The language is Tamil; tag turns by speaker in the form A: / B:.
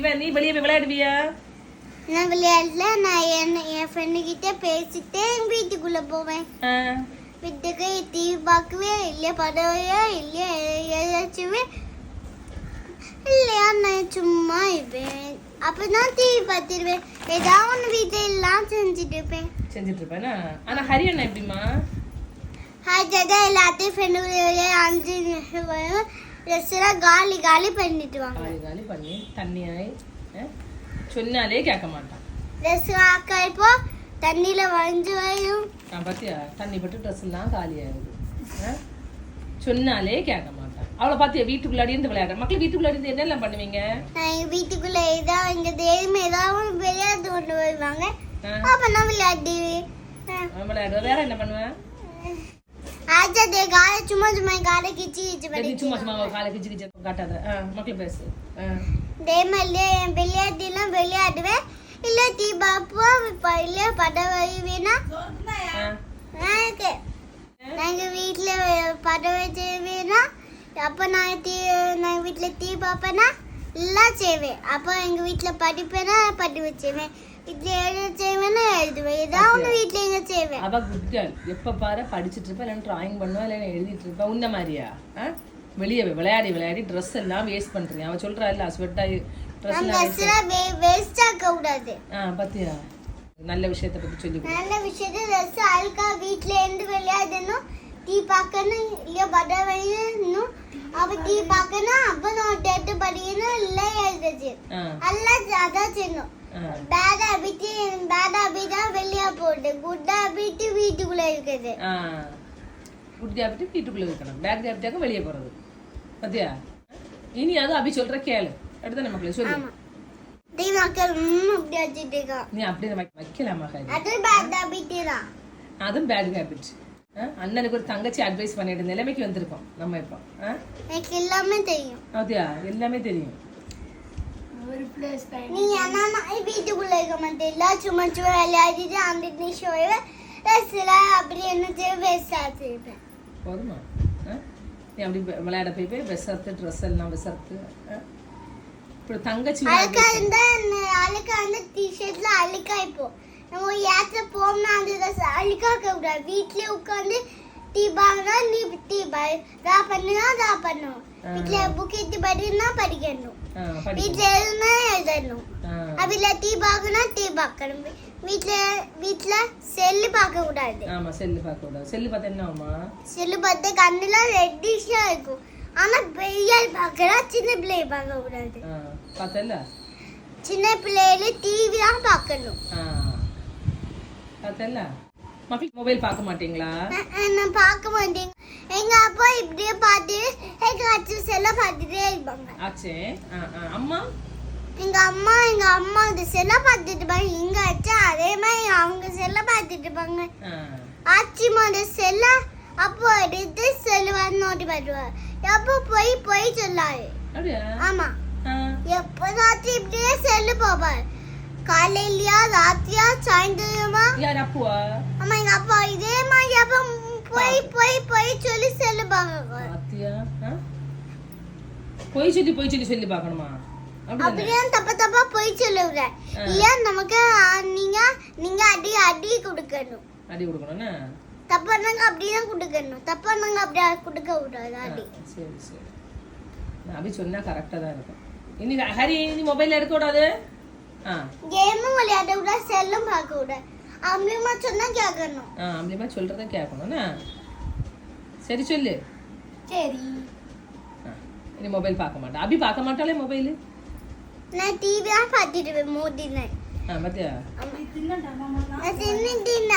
A: இவன் நீ வெளியே போய் விளையாடுவியா?
B: நான் விளையாடல. நான் என் ஃப்ரெண்டு கிட்ட பேசிட்டு வீட்டுக்குள்ள போவேன். வீட்டுக்கு டிவி பார்க்கவே இல்லையா, படவையா இல்லையா, ஏதாச்சுமே இல்லையா, நான் சும்மா இருப்பேன். அப்ப நான் டிவி பார்த்துருவேன். ஏதாவது ஒன்று வீட்டில் எல்லாம் செஞ்சுட்டு
A: இருப்பேனா? ஆனா ஹரி அண்ணா எப்படிமா?
B: ஹரிதான் எல்லாத்தையும் ஃப்ரெண்டு 5 நிமிஷம் ட்ரெஸ்லாம் காலி காலி பண்ணிட்டு வாங்க.
A: காலி பண்ணி தண்ணியாய் சொன்னாலே கேட்க மாட்டான்.
B: ட்ரெஸ் ஆக்கா இப்போ தண்ணியில வளைஞ்சு வரும்.
A: பாத்தியா, தண்ணி பட்டு ட்ரெஸ் எல்லாம் காலி ஆகுது. சொன்னாலே கேட்க மாட்டான். அவளை பாத்தியா வீட்டுக்குள்ளாடி இருந்து விளையாடுற. மக்கள் வீட்டுக்குள்ளாடி இருந்து என்னெல்லாம் பண்ணுவீங்க?
B: நான் வீட்டுக்குள்ள ஏதாவது எங்க தேய்மை ஏதாவது விளையாட்டு கொண்டு வருவாங்க. அப்ப நான் விளையாடுவேன்.
A: வேற என்ன பண்ணுவேன்?
B: ஆஜாதே காலை சும்மா சும்மா காலை கிச்சி கிச்சி பண்ணி
A: சும்மா காலை கிச்சி கிச்சி காட்டாத. மக்கள் பேசு.
B: தேமல்ல விளையாட்டுலாம் விளையாடுவேன். இல்ல டீ பாப்பா இல்ல படம் வரைவேனா. நாங்க வீட்டுல படம் வச்சுவேனா. அப்ப நான் வீட்டுல டீ பாப்பேனா எல்லாம் செய்வேன். அப்ப எங்க வீட்டுல படிப்பேனா படி வச்சுவேன். வீட்டுல எழுத செய்வேனா எழுதுவேன். ஏதாவது ஒன்று வீட்டுல எங்க செய்வேன்.
A: அவ குட் கேர்ள். எப்ப பாரு படிச்சுட்டு இருப்பா, இல்லைன்னா டிராயிங் பண்ணுவா, இல்லைன்னா எழுதிட்டு இருப்பா. உன்ன மாதிரியா? வெளியே விளையாடி ட்ரெஸ் எல்லாம் வேஸ்ட் பண்றீங்க. அவ சொல்றா இல்ல ஸ்வெட் ஆகி ட்ரெஸ்
B: வேஸ்ட் ஆக்க கூடாது.
A: பாத்தியா, நல்ல விஷயத்தை பத்தி சொல்லி
B: நல்ல விஷயத்தை ட்ரெஸ் அழுக்கா வீட்டுல இருந்து விளையாடணும். டீ பார்க்கணும் இல்ல படம் வைக்கணும். அவ டீ பார்க்கணும். அப்ப நான் டெட்டு படிக்கணும் இல்ல எழுதுச்சு எல்லாம் அதான் செய்யணும். பேட் ஹாபிட் வெளியே போட்டு குட் ஹாபிட் வீட்டுக்குள்ள இருக்குது.
A: குட் ஹாபிட் வீட்டுக்குள்ள இருக்கணும். பேட் ஹாபிட்டாக வெளியே போறது. பாத்தியா, இனி அது அபி சொல்ற கேளு. அடுத்த நமக்கு சொல்லு.
B: டீ மக்கள் அப்படி வச்சிட்டேங்க.
A: நீ அப்படியே வைக்கலாமா?
B: அது பேட் ஹாபிட் தான்.
A: அதுவும் பேட் ஹாபிட். அண்ணனுக்கு ஒரு தங்கச்சி அட்வைஸ் பண்ணிட்டு நிலைமைக்கு வந்திருக்கோம் நம்ம இப்போ.
B: எனக்கு எல்லாமே தெரியும்.
A: பாத்தியா, எல்லாமே தெரியும்.
B: நீ என்ன வீட்டுக்குள்ள இருக்க மாட்டேன். சும்மா சும்மா விளையாடிட்டு அந்த நிமிஷம் அப்படி என்ன வேஸ்ட்
A: போதுமா? நீ அப்படி விளையாட போய் விசர்த்து ட்ரெஸ் எல்லாம் விசர்த்து. இப்போ தங்கச்சி
B: அழுக்கா இருந்தா அழுக்கா இருந்தா டிஷர்ட்ல அழுக்கா. இப்போ நம்ம ஏத்துல போனா அந்த ட்ரெஸ் அழுக்காக்க கூடாது. வீட்லயே உட்காந்து டீ பாங்கன்னா நீ டீ பாய் ரா பண்ணும். வீட்ல புக் எடுத்து படினா படிக்கணும். வீட்ல எழுதுனா எழுதணும். அப்படில டீ பார்க்கணும் டீ பார்க்கணும். வீட்ல செல்லு பார்க்க கூடாது.
A: ஆமா, செல்லு பார்க்க கூடாது. செல்லு பார்த்தா என்ன ஆகுமா?
B: செல்லு பார்த்தா கண்ணுல ரெட்டிஷா இருக்கும். ஆனா பெரியல் பார்க்கறா, சின்ன பிள்ளை பார்க்க கூடாது.
A: பார்த்தல
B: சின்ன பிள்ளைல டிவி தான் பார்க்கணும்.
A: பார்த்தல மக்கள் மொபைல் பார்க்க மாட்டீங்களா?
B: நான் பார்க்க மாட்டேங்க. எங்க அப்பா இப்படியே பார்த்து எங்க அச்சு செல்ல பார்த்துட்டே இருப்பாங்க.
A: ஆச்சே. அம்மா
B: எங்க அம்மா அந்த செல்ல பார்த்துட்டு இருப்பாங்க. எங்க அச்சா அதே மாதிரி அவங்க செல்ல பார்த்துட்டு இருப்பாங்க. ஆச்சி மாதிரி செல்ல அப்போ எடுத்து செல்லுவாரு நோட்டி பார்த்துவாரு. எப்போ போய் சொல்லாரு. ஆமா, எப்போதாச்சும் இப்படியே செல்லு போவாரு. காலையிலயா ராத்திரியா சாயந்தரமா.
A: யார் அப்புவா?
B: ஆமா, எங்க அப்பா இதே மாதிரி அப்ப போய் சொல்லி செல்லு பாக்க.
A: போய் சொல்லி சொல்லி பார்க்கணுமா?
B: அப்படியே தப்பா போய் சொல்லுற. இல்ல நமக்கு நீங்க அடி கொடுக்கணும்.
A: அடி கொடுக்கணும்னா
B: தப்பானாங்க அப்படியே கொடுக்கணும். தப்பானாங்க அப்படியே கொடுக்க கூடாது அடி.
A: சரி. நான் அப்படி சொன்னா கரெக்டா தான் இருக்கும். இனி ஹரி நீ மொபைல் எடுக்க கூடாது.
B: கேமும் விளையாட கூடாது, செல்லும் பார்க்க கூடாது. அம்மியமா சொன்னா கேட்கணும்.
A: அம்மியமா சொல்றத கேட்கணும்னா சரி சொல்லு.
B: சரி.
A: இனி மொபைல் பார்க்க மாட்டேன். அபி பார்க்க மாட்டாளே மொபைல்.
B: நான் டிவி தான் பார்த்துட்டு மோதினேன்.
A: பாத்தியா?
B: தின்னுட்டேன்.